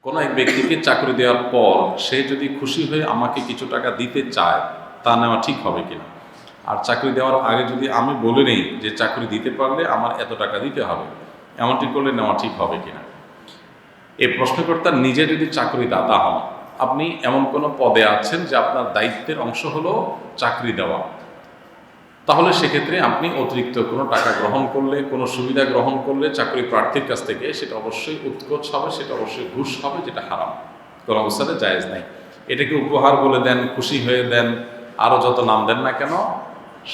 কোনো এক ব্যক্তিকে চাকরি দেওয়ার পর সে যদি খুশি হয়ে আমাকে কিছু টাকা দিতে চায়, তা নেওয়া ঠিক হবে কিনা? আর চাকরি দেওয়ার আগে যদি আমি বলে নেই যে চাকরি দিতে পারলে আমার এত টাকা দিতে হবে, এমনটি করলে নেওয়া ঠিক হবে কিনা? এই প্রশ্নকর্তা নিজে যদি চাকরিদাতা হন, আপনি এমন কোনো পদে আছেন যে আপনার দায়িত্বের অংশ হলো চাকরি দেওয়া, তাহলে সেক্ষেত্রে আপনি অতিরিক্ত কোনো টাকা গ্রহণ করলে, কোনো সুবিধা গ্রহণ করলে চাকরি প্রার্থীর কাছ থেকে, সেটা অবশ্যই উৎকোচ হবে, সেটা অবশ্যই ঘুষ হবে, যেটা হারাম, কোনো অবস্থাতে জায়েজ নাই। এটাকে উপহার বলে দেন, খুশি হয়ে দেন, আরও যত নাম দেন না কেন,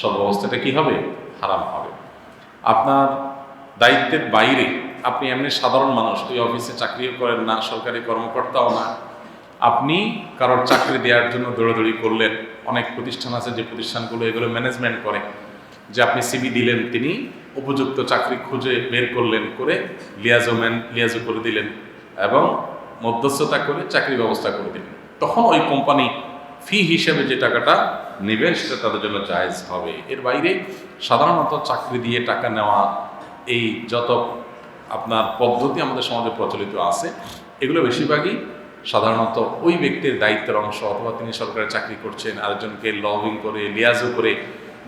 সব অবস্থাটা কী হবে? হারাম হবে। আপনার দায়িত্বের বাইরে আপনি এমনি সাধারণ মানুষ, ওই অফিসে চাকরিও করেন না, সরকারি কর্মকর্তাও না, আপনি কারোর চাকরি দেওয়ার জন্য দৌড়াদৌড়ি করলেন। অনেক প্রতিষ্ঠান আছে যে প্রতিষ্ঠানগুলো এগুলো ম্যানেজমেন্ট করে, যে আপনি সিভি দিলেন, তিনি উপযুক্ত চাকরি খুঁজে বের করলেন, করে লিয়াজো করে দিলেন এবং মধ্যস্থতা করে চাকরি ব্যবস্থা করে দিলেন। তখন ওই কোম্পানি ফি হিসেবে যে টাকাটা নেবেন সেটা তাদের জন্য জায়েজ হবে। এর বাইরে সাধারণত চাকরি দিয়ে টাকা নেওয়া, এই যত আপনার পদ্ধতি আমাদের সমাজে প্রচলিত আছে, এগুলো বেশিরভাগই সাধারণত ওই ব্যক্তির দায়িত্বের অংশ, অথবা তিনি সরকারি চাকরি করছেন, আরেকজনকে লবিং করে, লিয়াজো করে,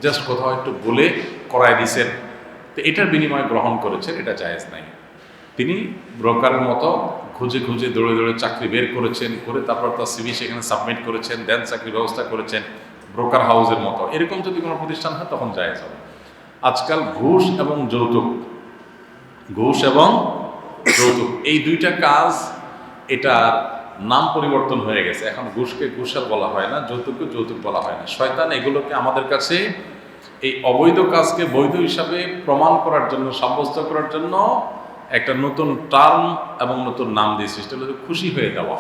জাস্ট কোথাও একটু বলে করায় দিয়েছেন, তো এটার বিনিময়ে গ্রহণ করেছেন, এটা জায়েজ নাই। তিনি ব্রোকারের মতো খুঁজে খুঁজে দৌড়ে দৌড়ে চাকরি বের করেছেন, করে তারপর তার সিভি সেখানে সাবমিট করেছেন, দেন চাকরির ব্যবস্থা করেছেন, ব্রোকার হাউসের মতো। এরকম যদি কোনো প্রতিষ্ঠান হয় তখন জায়েজ হবে। আজকাল ঘুষ এবং যৌতুক এই দুইটা কাজ, এটার নাম পরিবর্তন হয়ে গেছে। এখন ঘুষকে ঘুষ আর বলা হয় না, যৌতুককে যৌতুক বলা হয় না। শয়তান এগুলোকে আমাদের কাছে, এই অবৈধ কাজকে বৈধ হিসাবে প্রমাণ করার জন্য, সাব্যস্ত করার জন্য একটা নতুন টার্ম এবং নতুন নাম দিয়েছে, সেটা হলো খুশি হয়ে দেওয়া।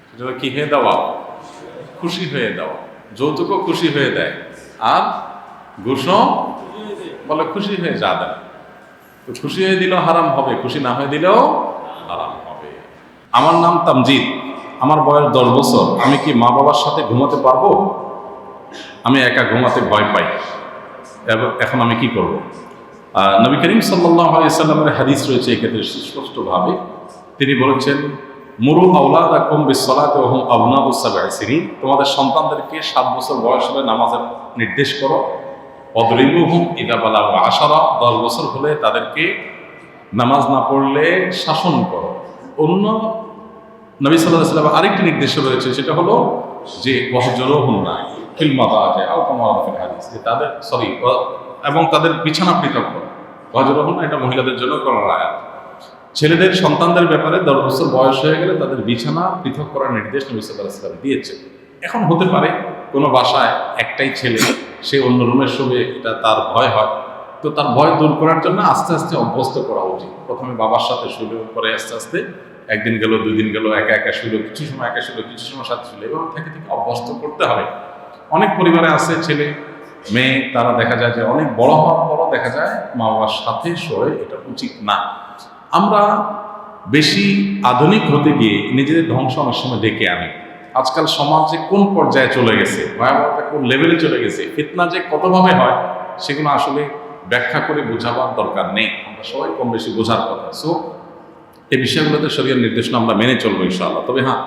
সেটা হলো কি হয়ে দেওয়া? খুশি হয়ে দেওয়া। যৌতুকও খুশি হয়ে দেয়, আর ঘুষও বলে খুশি হয়ে যা দেয়। তো খুশি হয়ে দিলেও হারাম হবে, খুশি না হয়ে দিলেও হারাম হবে। আমার নাম তামজিদ, আমার বয়স 10 বছর, আমি কি মা বাবার সাথে ঘুমাতে পারবো? আমি একা ঘুমাতে ভয় পাই, এখন আমি কি করব? নবী করিম সাল্লাল্লাহু আলাইহি সাল্লামের হাদিস রয়েছে এক্ষেত্রে সুস্পষ্টভাবে। তিনি বলেছেন, মুরু আওলাদাকুম বিসসালাতি ওয়া হুম আবনাউ সাব'i সিনিন, তোমাদের সন্তানদেরকে 7 বছর বয়স হলে নামাজের নির্দেশ করো। ওয়াদরিবুহুম ইযা বালাগু 10, 10 বছর হলে তাদেরকে নামাজ না পড়লে শাসন করো। অন্য নবী সাল্লাল্লাহু আলাইহি ওয়াসাল্লাম আরেকটি নির্দেশ রয়েছে, সেটা হলো যে ওয়াহজুরুহুন্না ফিল মাদাজি আও কামা ফিল হাদিস, যে তাদের এবং তাদের বিছানা পৃথক করো। ওয়াহজুরুহুন্না এটা মহিলাদের জন্য করার আয়াত। ছেলেদের সন্তানদের ব্যাপারে 10 বছর বয়স হয়ে গেলে তাদের বিছানা পৃথক করার নির্দেশ নবী সাল্লাল্লাহু আলাইহি ওয়াসাল্লাম দিয়েছে। এখন হতে পারে কোনো বাসায় একটাই ছেলে, সে অন্য রুমে শোবে, এটা তার ভয় হয়, তো তার ভয় দূর করার জন্য আস্তে আস্তে অভ্যস্ত করা উচিত। প্রথমে বাবার সাথে শুলো, পরে আস্তে আস্তে একদিন গেল, 2 দিন গেল, একা একা শুলো, কিছু সময় একা শুলো, কিছু সময় সাথে শুলো, এবং থেকে থেকে অভ্যস্ত করতে হবে। অনেক পরিবারে আছে ছেলে মেয়ে, তারা দেখা যায় যে অনেক বড় হওয়ার পরও দেখা যায় মা বাবার সাথে শোয়, এটা উচিত না। আমরা বেশি আধুনিক হতে গিয়ে নিজেদের ধ্বংস অনেক সময় ডেকে আনি। আজকাল সমাজ যে কোন পর্যায়ে চলে গেছে, ভয়াবহতা কোন লেভেলে চলে গেছে, ফিতনা যে কতভাবে হয়, সেগুলো আসলে ব্যাখ্যা করে বোঝাবার দরকার নেই। আমরা সবাই কম বেশি বোঝার কথা। সো এই বিষয়গুলোতে শরীয়তের নির্দেশনা আমরা মেনে চলবো ইনশাআল্লাহ। তবে হ্যাঁ,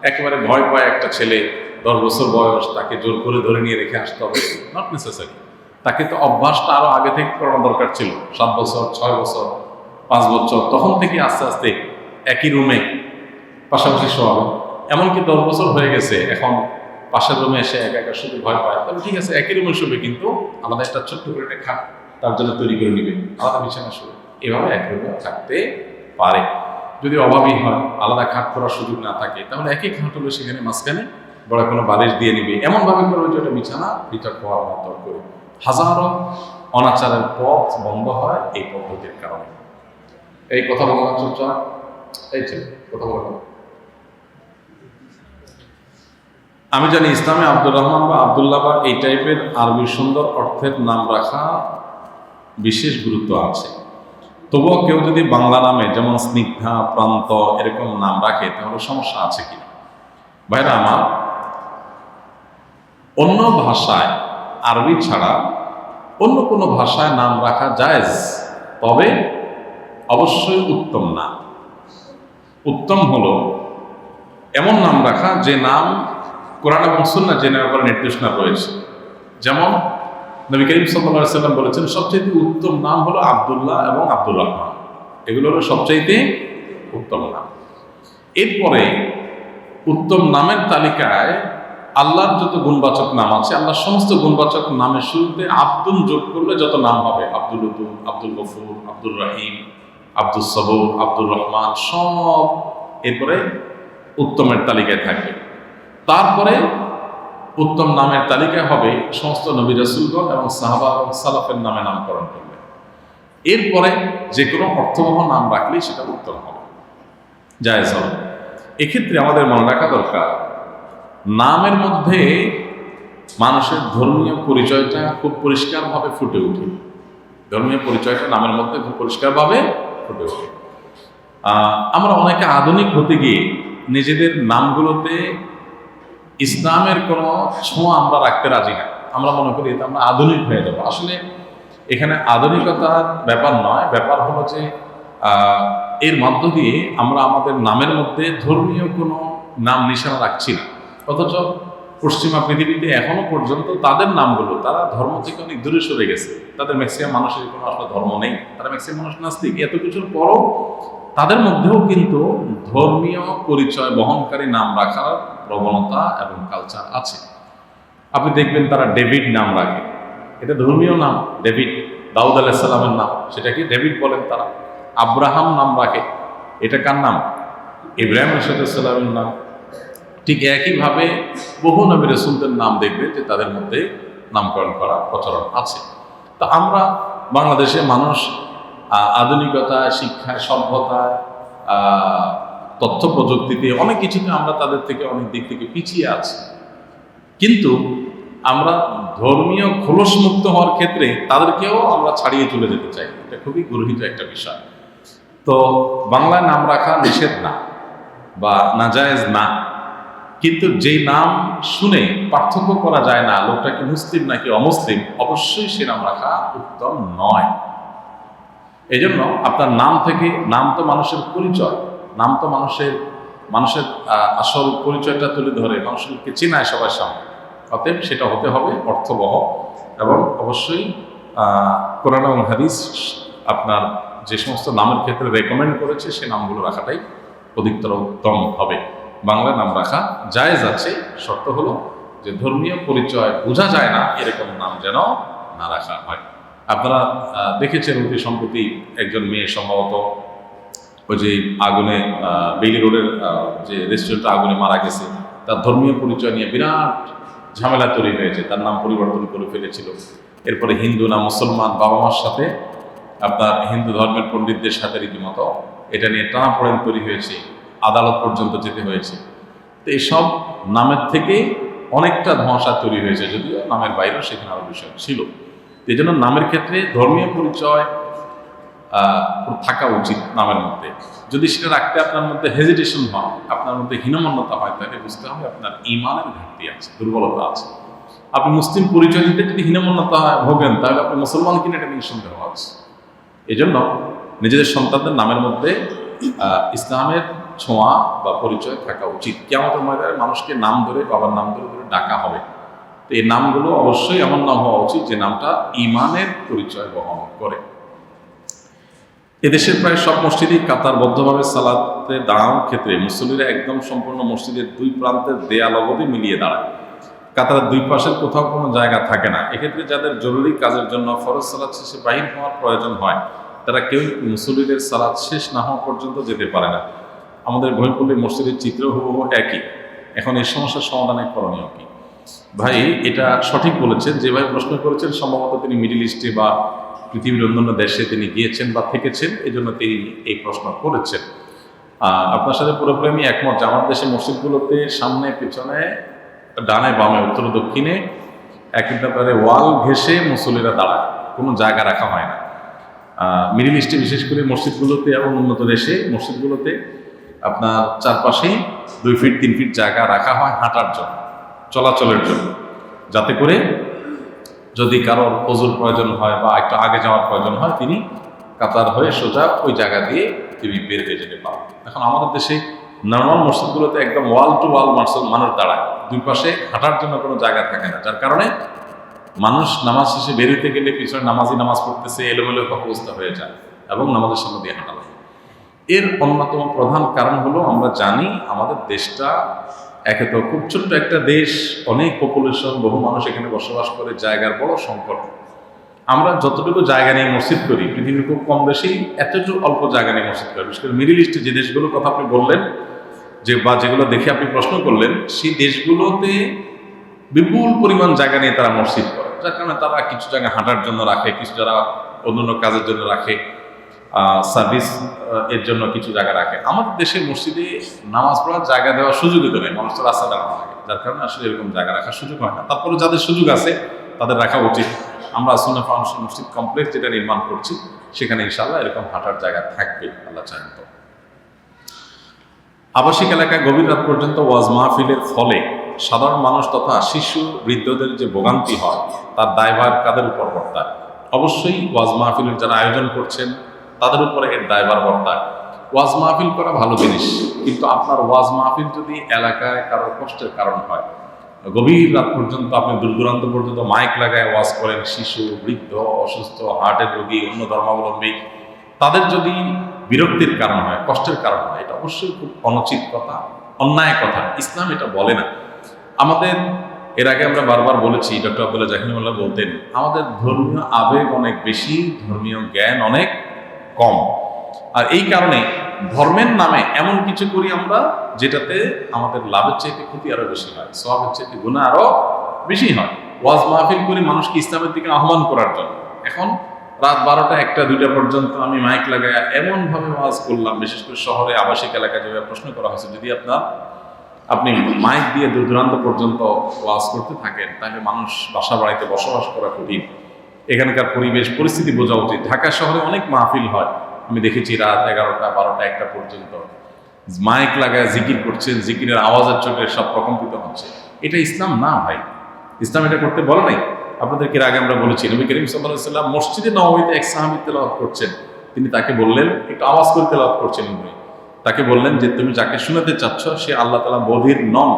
একেবারে ভয় পায় একটা ছেলে, 10 বছর বয়স, তাকে জোর করে ধরে নিয়ে রেখে আসতে হবে, নট নেসেসারি। তাকে তো অভ্যাসটা আরো আগে থেকে করানো দরকার ছিল, 7 বছর, 6 বছর, 5 বছর, তখন থেকে আস্তে আস্তে একই রুমে পাশাপাশি শোয়াবে। এমনকি 10 বছর হয়ে গেছে, এখন পাশের রুমে এসে একা একা শুধু ভয় পায়, তাহলে ঠিক আছে, একই রুমে শুবে, কিন্তু আলাদা একটা ছোট্ট করে একটা খাট তার জন্য তৈরি করে নিবে, আলাদা বিছানা শুবে। এভাবে এক রুমে থাকতে পারে। যদি অভাবী হয়, আলাদা খাট করার সুযোগ না থাকে, তাহলে একই খাট হলো, সেখানে মাঝখানে বড় কোনো বালিশ দিয়ে নিবে, এমনভাবে করবে যে ওটা বিছানা পৃথক হওয়ার মতো করে। হাজারো অনাচারের পথ বন্ধ হয় এই পদ্ধতির কারণে। এই কথা বলা চর্চা, এই ছিল কথা বলা। আমি জানি ইসলামে আব্দুর রহমান বা আব্দুল্লাহ বা এই টাইপের আরবি সুন্দর অর্থের নাম রাখা বিশেষ গুরুত্ব আছে। তবুও কেউ যদি বাংলা নামে, যেমন স্নিগ্ধা, প্রান্ত, এরকম নাম রাখে, তাহলে সমস্যা আছে কিনা? ভাইরা আমার, অন্য ভাষায়, আরবি ছাড়া অন্য কোনো ভাষায় নাম রাখা জায়েজ, তবে অবশ্যই উত্তম না। উত্তম হলো এমন নাম রাখা যে নাম কোরআন এবং সুন্নাহ যে নামের ব্যাপারে নির্দেশনা রয়েছে। যেমন নবী করিম সাল্লাল্লাহু আলাইহি সাল্লাম বলেছেন সবচেয়ে উত্তম নাম হলো আব্দুল্লাহ এবং আব্দুর রহমান, এগুলো হলো সবচাইতে উত্তম নাম। এরপরে উত্তম নামের তালিকায় আল্লাহর যত গুণবাচক নাম আছে, আল্লাহর সমস্ত গুণবাচক নামের শুরুতে আব্দুল যোগ করলে যত নাম হবে, আব্দুল উদ্দুন, আব্দুল গফুর, আব্দুর রহিম, আব্দুল সবুর, আব্দুর রহমান, সব এরপরে উত্তমের তালিকায় থাকবে। তারপরে উত্তম নামের তালিকায় হবে সমস্ত নবী রাসূলগণ এবং সাহাবা এবং সালাফের নামে নামকরণ করবে। এরপরে যে কোনো অর্থবহ নাম রাখলেই সেটা উত্তম হবে, জায়েজ হবে। এক্ষেত্রে আমাদের মনে রাখা দরকার, নামের মধ্যে মানুষের ধর্মীয় পরিচয়টা খুব পরিষ্কারভাবে ফুটে ওঠে। ধর্মীয় পরিচয়টা নামের মধ্যে খুব পরিষ্কারভাবে ফুটে ওঠে। আমরা অনেকে আধুনিক হতে গিয়ে নিজেদের নামগুলোতে ইসলামের কোনো ছোঁয়া আমরা রাখতে রাজি না। আমরা মনে করি এটা আমরা আধুনিক হয়ে যাবো। আসলে এখানে আধুনিকতার ব্যাপার নয়, ব্যাপার হলো যে এর মধ্য দিয়ে আমরা আমাদের নামের মধ্যে ধর্মীয় কোনো নাম নিশানা রাখছি না। অথচ পশ্চিমা পৃথিবীতে এখনো পর্যন্ত তাদের নামগুলো, তারা ধর্ম থেকে অনেক দূরে সরে গেছে। তাদের ম্যাক্সিমাম মানুষের কোনো আসলে ধর্ম নেই, তারা ম্যাক্সিমাম মানুষ নাস্তিক। এত কিছুর পরও তাদের মধ্যেও কিন্তু ধর্মীয় পরিচয় বহনকারী নাম রাখার প্রবণতা এবং কালচার আছে। আপনি দেখবেন তারা ডেভিড নাম রাখে, এটা ধর্মীয় নাম। ডেভিড, দাউদ আলাইহিস সালামের নাম, সেটাকে ডেভিড বলেন তারা। আব্রাহাম নাম রাখে, এটা কার নাম? ইব্রাহিম আলাইহিস সালামের নাম। ঠিক একইভাবে বহু নবী রাসূলদের নাম দেখবেন যে তাদের মধ্যে নামকরণ করা প্রচলন আছে। তো আমরা বাংলাদেশে মানুষ আধুনিকতায়, শিক্ষায়, সভ্যতায়, তথ্য প্রযুক্তিতে অনেক কিছুতে আমরা তাদের থেকে অনেক দিক থেকে পিছিয়ে আছি। কিন্তু আমরা ধর্মীয় খোলস মুক্ত হওয়ার ক্ষেত্রে তাদেরকেও আমরা ছাড়িয়ে চলে যেতে চাই। এটা খুবই গর্হিত একটা বিষয়। তো বাংলায় নাম রাখা নিষেধ না বা নাজায়েজ না, কিন্তু যেই নাম শুনে পার্থক্য করা যায় না লোকটা কি মুসলিম নাকি অমুসলিম, অবশ্যই সে নাম রাখা উত্তম নয়। এই জন্য আপনার নাম থেকে, নাম তো মানুষের পরিচয়, নাম তো মানুষের আসল পরিচয়টা তুলে ধরে, মানুষকে চেনায় সবার সামনে। অতএব সেটা হতে হবে অর্থবহ এবং অবশ্যই কোরআন এবং হাদিস আপনার যে সমস্ত নামের ক্ষেত্রে রেকমেন্ড করেছে সে নামগুলো রাখাটাই অধিকতর উত্তম হবে। বাংলা নাম রাখা জায়েজ আছে, শর্ত হলো যে ধর্মীয় পরিচয় বোঝা যায় না এরকম নাম যেন না রাখা হয়। আপনারা দেখেছেন অতি সম্প্রতি একজন মেয়ে সম্ভবত ওই যে আগুনে বেইলি রোডের যে রেস্টুরেন্টটা আগুনে মারা গেছে, তার ধর্মীয় পরিচয় নিয়ে বিরাট ঝামেলা তৈরি হয়েছে। তার নাম পরিবর্তন করে ফেলেছিল। এরপরে হিন্দু না মুসলমান, বাবা মার সাথে আপনার হিন্দু ধর্মের পণ্ডিতদের সাথে রীতিমতো এটা নিয়ে টানাপোড়েন তৈরি হয়েছে, আদালত পর্যন্ত যেতে হয়েছে। তো এইসব নামের থেকে অনেকটা ধোঁয়াশা তৈরি হয়েছে, যদিও নামের বাইরেও সেখানে আরও বিষয় ছিল। এই জন্য নামের ক্ষেত্রে ধর্মীয় পরিচয় থাকা উচিত নামের মধ্যে। যদি সেটা রাখতে আপনার মধ্যে হেজিটেশন হয়, আপনার মধ্যে হীনমন্যতা হয়, তাহলে বুঝতে হবে আপনার ঈমানের ঘাটতি আছে, দুর্বলতা আছে। আপনি মুসলিম পরিচয় দিতে যদি হীনমন্যতা ভোগেন, তাহলে আপনি মুসলমান কিনা এটা নিয়ে সন্দেহ আছে। এই জন্য নিজেদের সন্তানদের নামের মধ্যে ইসলামের ছোঁয়া বা পরিচয় থাকা উচিত। কিয়ামতের ময়দানে মানুষকে নাম ধরে, বাবার নাম ধরে ধরে ডাকা হবে। তো এই নামগুলো অবশ্যই এমন নাম হওয়া উচিত যে নামটা ঈমানের পরিচয় বহন করে। এদেশের প্রায় সব মসজিদই কাতারবদ্ধভাবে সালাতে দাঁড়ানোর ক্ষেত্রে মুসল্লিরা একদম সম্পূর্ণ মসজিদের দুই প্রান্তের দেয়াল অবধি মিলিয়ে দাঁড়ায়। কাতারের দুই পাশের কোথাও কোনো জায়গা থাকে না। এক্ষেত্রে যাদের জরুরি কাজের জন্য ফরজ সালাত শেষে বাহির হওয়ার প্রয়োজন হয়, তারা কেউ মুসল্লিদের সালাত শেষ না হওয়া পর্যন্ত যেতে পারে না। আমাদের ভৈরবপল্লী মসজিদের চিত্র হুবহু একই। এখন এই সমস্যার সমাধানে করণীয় কি? ভাই, এটা সঠিক বলেছেন। যে ভাই প্রশ্ন করেছেন সম্ভবত তিনি মিডল ইস্টে বা পৃথিবীর অন্যান্য দেশে তিনি গিয়েছেন বা থেকেছেন, এই জন্য তিনি এই প্রশ্ন করেছেন। আপনার সাথে পুরোপুরি আমি একমত যে আমাদের দেশের মসজিদগুলোতে সামনে, পেছনে, ডানে, বামে, উত্তর দক্ষিণে একেবারে ওয়াল ঘেঁষে মুসল্লিরা দাঁড়ায়, কোনো জায়গা রাখা হয় না। মিডল ইস্টে বিশেষ করে মসজিদগুলোতে এবং উন্নত দেশে মসজিদগুলোতে আপনার চারপাশেই 2 ফিট 3 ফিট জায়গা রাখা হয় হাঁটার জন্য, চলাচলের জন্য, যাতে করে যদি কারোর ওযুর প্রয়োজন হয় বা একটু আগে যাওয়ার প্রয়োজন হয়, তিনি কাতার হয়ে সোজা ওই জায়গা দিয়ে তিনি বের হয়ে যেতে পারেন। এখন আমাদের দেশে নর্মাল মসজিদগুলোতে একদম ওয়াল টু ওয়াল মানুষ দাঁড়ায়, দুই পাশে হাঁটার জন্য কোনো জায়গা থাকে না, যার কারণে মানুষ নামাজ শেষে বেরোতে গেলে পিছনে নামাজ পড়তেছে, এলোমেলো অবস্থা হয়ে যায় এবং নামাজের সামনে দিয়ে হাঁটা লাগে। এর অন্যতম প্রধান কারণ হলো আমরা জানি আমাদের দেশটা একে তো খুব ছোট্ট একটা দেশ, অনেক পপুলেশন, বহু মানুষ এখানে বসবাস করে, জায়গার বড় সংকট। আমরা যতটুকু জায়গা নিয়ে মসজিদ করি পৃথিবীর খুব কম দেশেই এতটুকু অল্প জায়গা নিয়ে মসজিদ করে, বিশেষ করে মিডিল ইস্টে যে দেশগুলোর কথা আপনি বললেন, যে বা যেগুলো দেখে আপনি প্রশ্ন করলেন, সেই দেশগুলোতে বিপুল পরিমাণ জায়গা নিয়ে তারা মসজিদ করে, যার কারণে তারা কিছু জায়গা হাঁটার জন্য রাখে, কিছু যারা অন্যান্য কাজের জন্য রাখে, সার্ভিস এর জন্য কিছু জায়গা রাখে। আমাদের দেশে মসজিদে নামাজ পড়ার জায়গা দেওয়ার সুযোগই তো নেই, মানুষ তো রাস্তা দাঁড়ানো লাগে, যার কারণে আসলে এরকম জায়গা রাখার সুযোগ হয় না। তারপরে যাদের সুযোগ আছে তাদের রাখা উচিত। আমরা সুন্নাহ ফাউন্ডেশন মসজিদ কমপ্লেক্স যেটা নির্মাণ করছি, সেখানে ইনশাআল্লাহ এরকম হাঁটার জায়গা থাকবে, আল্লাহ চান তো। আবাসিক এলাকায় গভীর রাত পর্যন্ত ওয়াজ মাহফিলের ফলে সাধারণ মানুষ তথা শিশু বৃদ্ধদের যে ভোগান্তি হয়, তার দায়ভার কাদের উপর বর্তায়? অবশ্যই ওয়াজ মাহফিলের যারা আয়োজন করছেন তাদের উপরে এর দায়ভার বর্তায়। ওয়াজ মাহফিল করা ভালো জিনিস, কিন্তু আপনার ওয়াজ মাহফিল যদি এলাকায় কারো কষ্টের কারণ হয়, গভীর রাত পর্যন্ত আপনি দূর দূরান্ত পর্যন্ত মাইক লাগায় ওয়াজ করেন, শিশু, বৃদ্ধ, অসুস্থ, হার্টের রোগী, অন্য ধর্মাবলম্বী, তাদের যদি বিরক্তির কারণ হয়, কষ্টের কারণ হয়, এটা অবশ্যই খুব অনুচিত কথা, অন্যায় কথা। ইসলাম এটা বলে না। আমাদের এর আগে আমরা বারবার বলেছি, ডক্টর আব্দুল্লাহ জাহিনুল্লাহ বলতেন, আমাদের ধর্মীয় আবেগ অনেক বেশি, ধর্মীয় জ্ঞান অনেক কম। আর এই কারণে ধর্মের নামে এমন কিছু করি আমরা যেটাতে আমাদের লাভের চাইতে ক্ষতি আরো বেশি হয়, সওয়াবের চাইতে গুনাহ আরো বেশি হয়। ওয়াজ মাহফিল করি মানুষকে ইসলামের দিকে আহ্বান করার জন্য। এখন রাত 12টা, 1টা, 2টা পর্যন্ত আমি মাইক লাগাই এমনভাবে ওয়াজ করলাম, বিশেষ করে শহরে আবাসিক এলাকায় যেভাবে প্রশ্ন করা হয়েছে, যদি আপনি মাইক দিয়ে দূর দূরান্ত পর্যন্ত ওয়াজ করতে থাকেন, তাহলে মানুষ বাসা বাড়িতে বসবাস করা কঠিন। এখানকার পরিবেশ পরিস্থিতি বোঝা উচিত। ঢাকা শহরে অনেক মাহফিল হয়, আমি দেখেছি রাত 11টা, 12টা, 1টা পর্যন্ত মাইক লাগায় জিকির করছেন, জিকিরের আওয়াজের চোটে সব প্রকম্পিত হচ্ছে। এটা ইসলাম না ভাই, ইসলাম এটা করতে বলে নাই। আপনাদেরকে আগে আমরা বলেছি, নবী করিম সাল্লাল্লাহু আলাইহি ওয়াসাল্লাম মসজিদে নববীতে এক সাহাবী তেলাওয়াত করছেন, তিনি তাকে বললেন, একটু আওয়াজ করে তেলাওয়াত করছেন, তাকে বললেন যে তুমি যাকে শোনাতে চাচ্ছ সে আল্লাহ তাআলা বধির নন,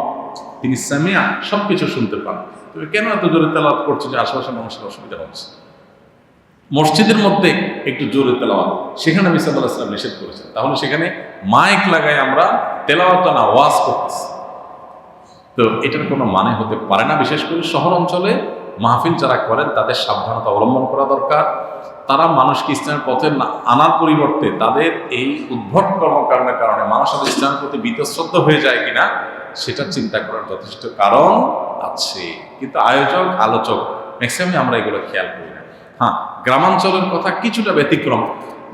তিনি সামিয়া, সবকিছু শুনতে পান, তুমি কেন এত জোরে তেলাওয়াত করছো যে আশেপাশে মানুষের অসুবিধা হচ্ছে? মসজিদের মধ্যে একটু জোরে তেলাওয়াত, সেখানে নবী সাল্লাল্লাহু আলাইহি ওয়াসাল্লাম নিষেধ করেছেন। তাহলে সেখানে মাইক লাগায় আমরা তেলাওয়াত না ওয়াজ করতেছি, তো এটার কোনো মানে হতে পারে না। বিশেষ করে শহর অঞ্চলে মাহফিল যারা করেন তাদের সাবধানতা অবলম্বন করা দরকার। তারা মানুষকে ইসলামের পথে আনার পরিবর্তে তাদের এই উদ্ভট কর্মকাণ্ডের কারণে মানুষ ইসলামের প্রতি বীতশ্রদ্ধ হয়ে যায় কিনা সেটা চিন্তা করার যথেষ্ট কারণ আছে। কিন্তু আয়োজক, আলোচক ম্যাক্সিমামই আমরা এগুলো খেয়াল করি না। হ্যাঁ, গ্রামাঞ্চলের কথা কিছুটা ব্যতিক্রম।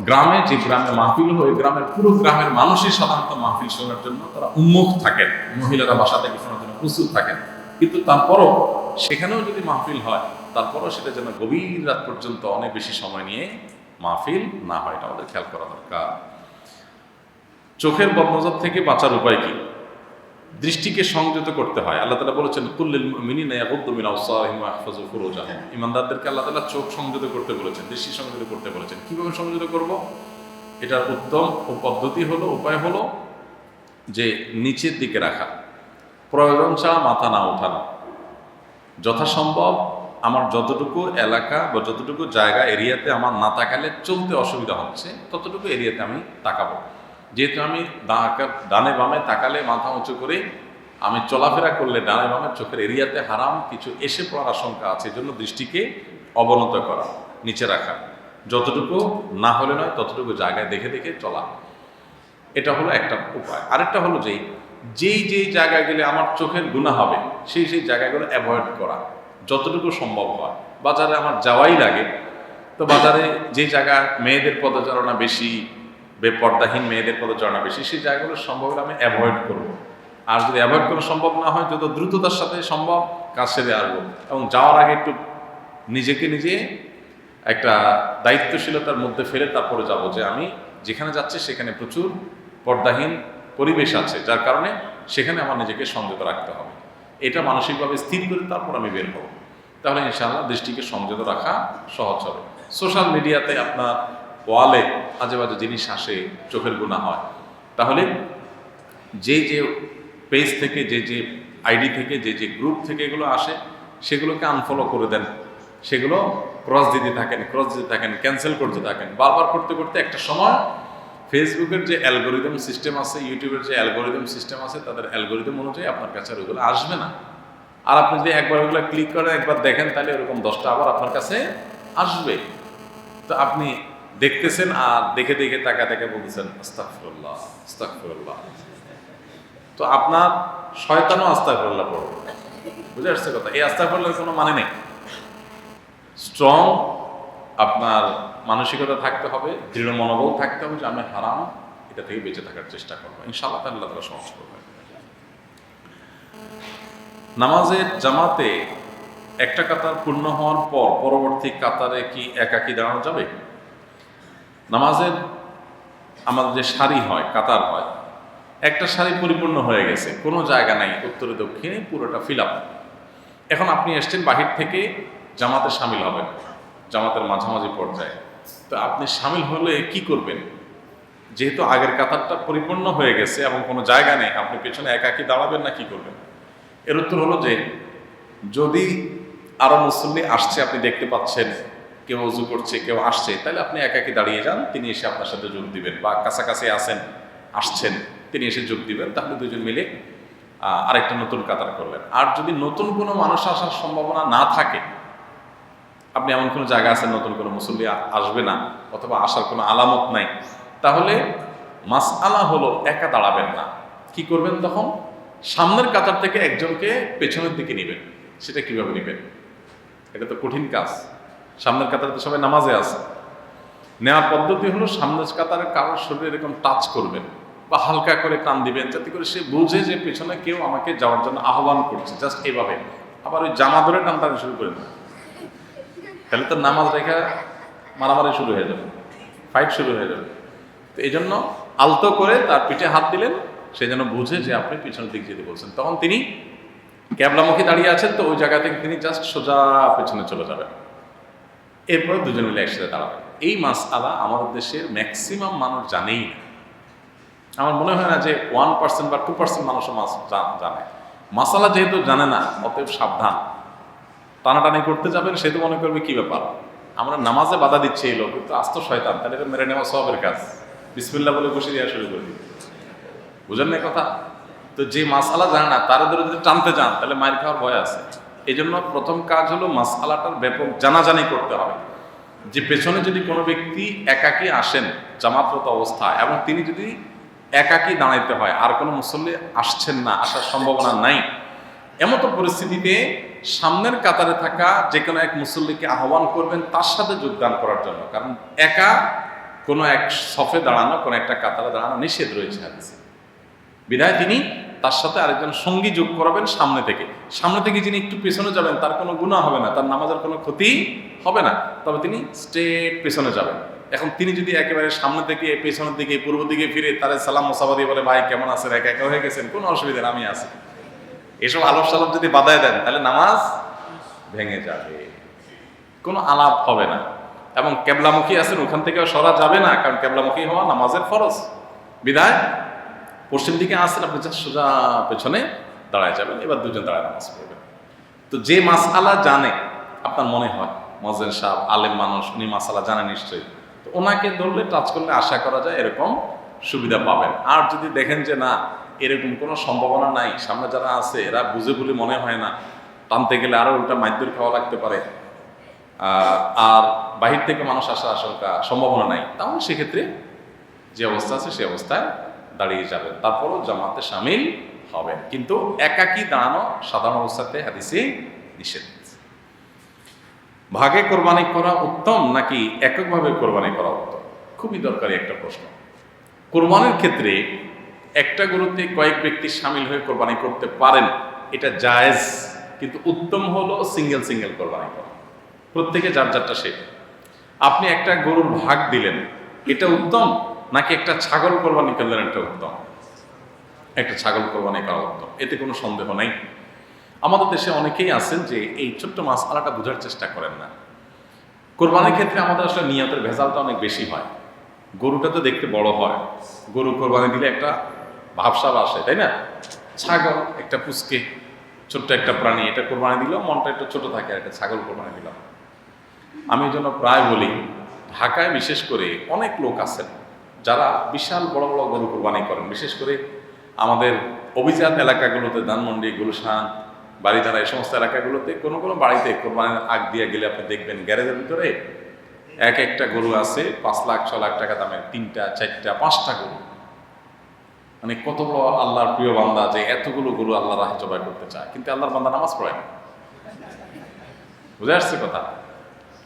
গ্রামে যে গ্রামে মাহফিল হয়, গ্রামের পুরো গ্রামের মানুষই সাধারণত মাহফিল শোনার জন্য তারা উন্মুখ থাকেন, মহিলারা বাসা থেকে শোনার জন্য প্রস্তুত থাকেন। কিন্তু তারপরও সেখানেও যদি মাহফিল হয়, তারপরও সেটা যেন গভীর রাত পর্যন্ত অনেক বেশি সময় নিয়ে মাহফিল না হয়, এটা আমাদের খেয়াল করা দরকার। চোখের বদনজর থেকে বাঁচার উপায় কি? দৃষ্টিকে সংযত করতে হয়। আল্লাহ তাআলা বলেছেন, কুল্লিল মুমিনিনা ইয়াগুদ্দু মিন আবসারিহিম ওয়া ইয়াহফাযু ফুরুজাহুম। ঈমানদারদেরকে আল্লাহ তাআলা চোখ সংযত করতে বলেছেন, দৃষ্টি সংযত করতে বলেছেন। কিভাবে সংযত করব? এটার উত্তম ও পদ্ধতি হলো, উপায় হলো যে নিচের দিকে রাখা, প্রয়োজন ছাড়া মাথা না ওঠানো। যথাসম্ভব আমার যতটুকু এলাকা বা যতটুকু জায়গা এরিয়াতে আমার না তাকালে চলতে অসুবিধা হচ্ছে, ততটুকু এরিয়াতে আমি তাকাবো। যেহেতু আমি ডানে বামে তাকালে, মাথা উঁচু করে আমি চলাফেরা করলে ডানে বামে চোখের এরিয়াতে হারাম কিছু এসে পড়ার আশঙ্কা আছে, এজন্য দৃষ্টিকে অবনত করা, নিচে রাখা, যতটুকু না হলে নয় ততটুকু জায়গায় দেখে দেখে চলা। এটা হলো একটা উপায়। আরেকটা হলো যেই জায়গায় গেলে আমার চোখের গুনাহ হবে সেই জায়গাগুলো অ্যাভয়েড করা যতটুকু সম্ভব হয়। বাজারে আমার যাওয়াই লাগে, তো বাজারে যে জায়গা মেয়েদের পদচারণা বেশি, বেপর্দাহীন মেয়েদের পদচারণা বেশি, সেই জায়গাগুলো সম্ভব হলে আমি অ্যাভয়েড করবো। আর যদি অ্যাভয়েড করা সম্ভব না হয়, যত দ্রুততার সাথে সম্ভব কাজ সেরে আসবো, এবং যাওয়ার আগে একটু নিজেকে নিজে একটা দায়িত্বশীলতার মধ্যে ফেলে তারপরে যাব, যে আমি যেখানে যাচ্ছি সেখানে প্রচুর পর্দাহীন পরিবেশ আছে, যার কারণে সেখানে আমার নিজেকে সংযত রাখতে হবে। এটা মানসিকভাবে স্থির করে তারপর আমি বের হব, তাহলে ইনশাআল্লাহ দৃষ্টিকে সংযত রাখা সহজ হবে। সোশ্যাল মিডিয়াতে আপনার ওয়ালে আজে বাজে জিনিস আসে, চোখের গুনাহ হয়, তাহলে যে যে পেজ থেকে যে যে আইডি থেকে যে যে গ্রুপ থেকে এগুলো আসে সেগুলোকে আনফলো করে দেন, সেগুলো ক্রস দিতে থাকেন, ক্যান্সেল করতে থাকেন। বারবার করতে করতে একটা সময় ফেসবুকের যে অ্যালগোরিদম সিস্টেম আছে, ইউটিউবের যে অ্যালগোরিদম সিস্টেম আছে, তাদের অ্যালগোরিদম অনুযায়ী আপনার কাছে আর ওগুলো আসবে না। আর আপনি যদি একবার ওগুলো ক্লিক করেন, একবার দেখেন, তাহলে এরকম 10টা আবার আপনার কাছে আসবে। তো আপনি দেখতেছেন আর দেখে দেখে তাকা তাকা বলতেছেন আস্তাগফিরুল্লাহ আস্তাগফিরুল্লাহ। তো আপনার শয়তানও আস্তাগফিরুল্লাহ পড়বে। বুঝে আসছে কথা? এই আস্তাগফিরুল্লাহর কোনো মানে নেই। স্ট্রং আপনার মানসিকতা থাকতে হবে, দৃঢ় মনোবল থাকতে হবে যে আমি হারাম এটা থেকে বেঁচে থাকার চেষ্টা করবো, ইনশাআল্লাহ আল্লাহ তাআলা সহজ করবেন। নামাজের জামাতে একটা কাতার পূর্ণ হওয়ার পর পরবর্তী কাতারে কি একাকী দাঁড়ানো যাবে? নামাজের আমাদের যে সারি হয়, কাতার হয়, একটা সারি পরিপূর্ণ হয়ে গেছে, কোনো জায়গা নাই উত্তরে দক্ষিণে, পুরোটা ফিল আপ। এখন আপনি এসছেন বাহির থেকে, জামাতে সামিল হবেন, জামাতের মাঝামাঝি পর্যায়ে। তো আপনি সামিল হলে কি করবেন? যেহেতু আগের কাতারটা পরিপূর্ণ হয়ে গেছে এবং কোনো জায়গা নেই, আপনি পেছনে একাকী দাঁড়াবেন না কি করবেন? এর উত্তর হলো যে যদি আরো মুসল্লি আসছে, আপনি দেখতে পাচ্ছেন কেউ ওযু করছে, কেউ আসছে, তাহলে আপনি একাকী দাঁড়িয়ে যান, তিনি এসে আপনার সাথে যোগ দিবেন, বা কাছাকাছি আসছেন, তিনি এসে যোগ দিবেন, তাহলে দুজন মিলে আরেকটা নতুন কাতার করলেন। আর যদি নতুন কোনো মানুষ আসার সম্ভাবনা না থাকে, আপনি এমন কোনো জায়গা আছেন নতুন কোনো মুসল্লি আসবে না অথবা আসার কোনো আলামত নাই, তাহলে মাসআলা হলো একা দাঁড়াবেন না। কি করবেন তখন? সামনের কাতার থেকে একজনকে পেছনের দিকে নেবেন। সেটা কিভাবে নেবেন? এটা তো কঠিন কাজ। সামনের কাতারে তো সবাই নামাজে আছে। নেওয়ার পদ্ধতি হলো সামনের কাতারে কারোর শরীরে এরকম টাচ করবেন বা হালকা করে টান দিবেন, যাতে করে সে বুঝে যে পেছনে কেউ আমাকে যাওয়ার জন্য আহ্বান করছে, জাস্ট এভাবে। আবার ওই জামা ধরে টান টান শুরু করেন না, তাহলে তো নামাজ রেখা মারামারি শুরু হয়ে যাবে, ফাইট শুরু হয়ে যাবে। তো এই জন্য আলতো করে তার পিঠে হাত দিলেন, সে যেন বুঝে যে আপনি পিছনের দিক যেতে বলছেন। তখন তিনি ক্যাবলামুখী দাঁড়িয়ে আছেন, তো ওই জায়গা থেকে তিনি জাস্ট সোজা পেছনে চলে যাবেন, এরপরে দুজন মিলে একসাথে দাঁড়াবেন। এই মাসআলা আমাদের দেশের ম্যাক্সিমাম মানুষ জানেই না। আমার মনে হয় না যে 1% বা 2% মানুষও জানে। মাসালা যেহেতু জানে না, অতএব সাবধান। টানাটানি করতে যাবেন, সে তো মনে করবে কি ব্যাপার, আমরা নামাজে বাধা দিচ্ছি, এই লোক তো আস্ত শয়তান, তাহলে এটা মেরে নেওয়া সওয়াবের কাজ, বিসমিল্লাহ বলে বসে দেওয়া শুরু করে দিই। বুঝেন না কথা? তো যে মাসআলা জানে না, তার ধরে যদি টানতে যান, তাহলে মায়ের খাওয়ার ভয় আছে। এই জন্য প্রথম কাজ হলো মাসআলাটার ব্যাপক জানাজানি করতে হবে। যে পেছনে যদি কোনো ব্যক্তি একাকী আসেন জামাতরত অবস্থায়, এবং তিনি যদি একাকী দাঁড়াইতে হয়, আর কোনো মুসল্লি আসছেন না, আসার সম্ভাবনা নাই, এমত পরিস্থিতিতে সামনের কাতারে থাকা যে কোনো এক মুসল্লিকে আহ্বান করবেন তার সাথে যোগদান করার জন্য। কারণ একা কোনো এক সফে দাঁড়ানো, কোনো একটা কাতারে দাঁড়ানো নিষেধ রয়েছে হাদিসে। বিধায় তিনি তার সাথে আরেকজন সঙ্গী যোগ করাবেন সামনে থেকে। সামনে থেকে যিনি একটু পেছনে যাবেন, তার কোনো গুনাহ হবে না, তার নামাজের কোনো ক্ষতি হবে না, তবে তিনি স্ট্রেট পেছনে যাবেন। এখন তিনি যদি একেবারে সামনে থেকে পেছনের দিকে, পূর্ব দিকে ফিরে তার সালাম মোসাফা দিয়ে বলে, ভাই কেমন আছেন, একা একা হয়ে গেছেন, কোনো অসুবিধা নেই, আমি আছি, এসব আলাপ সালাপ যদি বাধায় দেন, তাহলে নামাজ ভেঙে যাবে, কোনো আলাপ হবে না। এবং কেবলামুখী আছেন, ওখান থেকেও সরা যাবে না, কারণ কেবলামুখী হওয়া নামাজের ফরজ। বিধায় পশ্চিম দিকে আসেন, আপনি যা সোজা পেছনে দাঁড়ায় যাবেন, এবার দুজন দাঁড়ায় নামাজ পড়বেন। তো যে মাসআলা জানে, আপনার মনে হয় মুয়াজ্জিন সাহেব আলেম মানুষ, উনি মাসআলা জানে নিশ্চয়ই, তো ওনাকে ধরলে টাচ করলে আশা করা যায় এরকম সুবিধা পাবেন। আর যদি দেখেন যে না, এরকম কোনো সম্ভাবনা নাই, সামনে যারা আছে এরা বুঝে বলে মনে হয় না, টানতে গেলে আরো উল্টা মাইদুর খাওয়া লাগতে পারে, আর বাহির থেকে মানুষ আসার সম্ভাবনা নাই, তাহলে সেক্ষেত্রে যে অবস্থা আছে সে অবস্থায় দাঁড়িয়ে যাবেন, তারপরও জামাতে শামিল হবেন। কিন্তু একাকী দাঁড়ানো সাধারণ অবস্থাতে হাদিসে নিষেধ। ভাগে কোরবানি করা উত্তম নাকি এককভাবে কোরবানি করা উত্তম? খুবই দরকারি একটা প্রশ্ন। কোরবানির ক্ষেত্রে একটা গরুতে কয়েক ব্যক্তি শামিল হয়ে কোরবানি করতে পারেন, এটা জায়েজ, কিন্তু উত্তম হলো সিঙ্গেল সিঙ্গেল কোরবানি করা, প্রত্যেকে যার যারটা সে। আপনি একটা গরুর ভাগ দিলেন, এটা উত্তম, নাকি একটা ছাগল কোরবানি করলেন এটা উত্তম? একটা ছাগল কোরবানি করা উত্তম, এতে কোনো সন্দেহ নাই। আমাদের দেশে অনেকেই আছেন যে এই ছোট্ট মাসআলাটা বোঝার চেষ্টা করেন না। কোরবানির ক্ষেত্রে আমাদের আসলে নিয়তের ভেজালটা অনেক বেশি হয়। গরুটা তো দেখতে বড় হয়, গরু কোরবানি দিলে একটা ভাবসাব আসে, তাই না? ছাগল একটা পুচকে ছোট্ট একটা প্রাণী, এটা কোরবানি দিল, মনটা একটু ছোট থাকে, আর একটা ছাগল কোরবানি দিলাম। আমি এই জন্য প্রায় বলি, ঢাকায় বিশেষ করে অনেক লোক আছেন যারা বিশাল বড় বড় গরু কোরবানি করেন, বিশেষ করে আমাদের অভিজাত এলাকাগুলোতে, ধানমন্ডি, গুলশান, বাড়িধারা, এই সমস্ত এলাকাগুলোতে কোনো কোনো বাড়িতে কোরবানির আগ দিয়ে গেলে আপনি দেখবেন গ্যারেজের ভিতরে এক একটা গরু আছে 5 লাখ 6 লাখ টাকা দামের, 3টা 4টা 5টা গরু। মানে কত বড় আল্লাহর প্রিয় বান্দা যে এতগুলো গরু আল্লাহ রাহে জবাই করতে চায়, কিন্তু আল্লাহর বান্দা নামাজ পড়ে না। বুঝে আসছে কথা?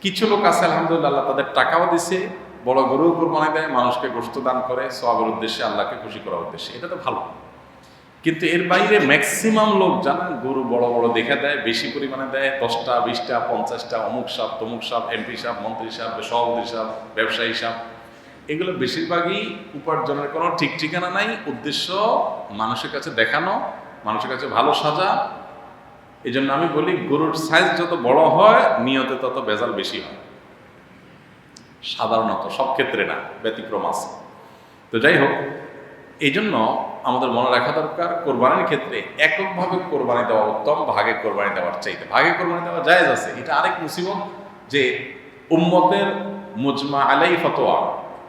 কিছু লোক আছে আলহামদুলিল্লাহ, আল্লাহ তাদের টাকাও দিছে, বড় গরু কোরবানি দেয়, মানুষকে গোশত দান করে সওয়াবের উদ্দেশ্যে, আল্লাহকে খুশি করার উদ্দেশ্যে, এটা তো ভালো। কিন্তু এর বাইরে ম্যাক্সিমাম লোক জানেন গরু বড় বড় দেখে দেয়, বেশি পরিমাণে দেয়, 10টা 20টা 50টা, অমুক সাপ তমুক সাপ, এমপি সাপ, মন্ত্রী সাপ, সভাপতি সাপ, ব্যবসায়ী সাপ। এগুলো বেশিরভাগই উপার্জনের কোনো ঠিক ঠিকানা নাই, উদ্দেশ্য মানুষের কাছে দেখানো, মানুষের কাছে ভালো সাজা। এই জন্য আমি বলি গরুর সাইজ যত বড় হয় নিয়তে তত ভেজাল বেশি হয়, সাধারণত, সব ক্ষেত্রে না, ব্যতিক্রম আছে। তো যাই হোক, এই জন্য আমাদের মনে রাখা দরকার কোরবানির ক্ষেত্রে এককভাবে কোরবানি দেওয়া উত্তম ভাগে কোরবানি দেওয়ার চাইতে। ভাগে কোরবানি দেওয়া জায়েজ আছে, এটা আরেক মুসিবত যে উম্মতের মুজমা আলাই ফতোয়া,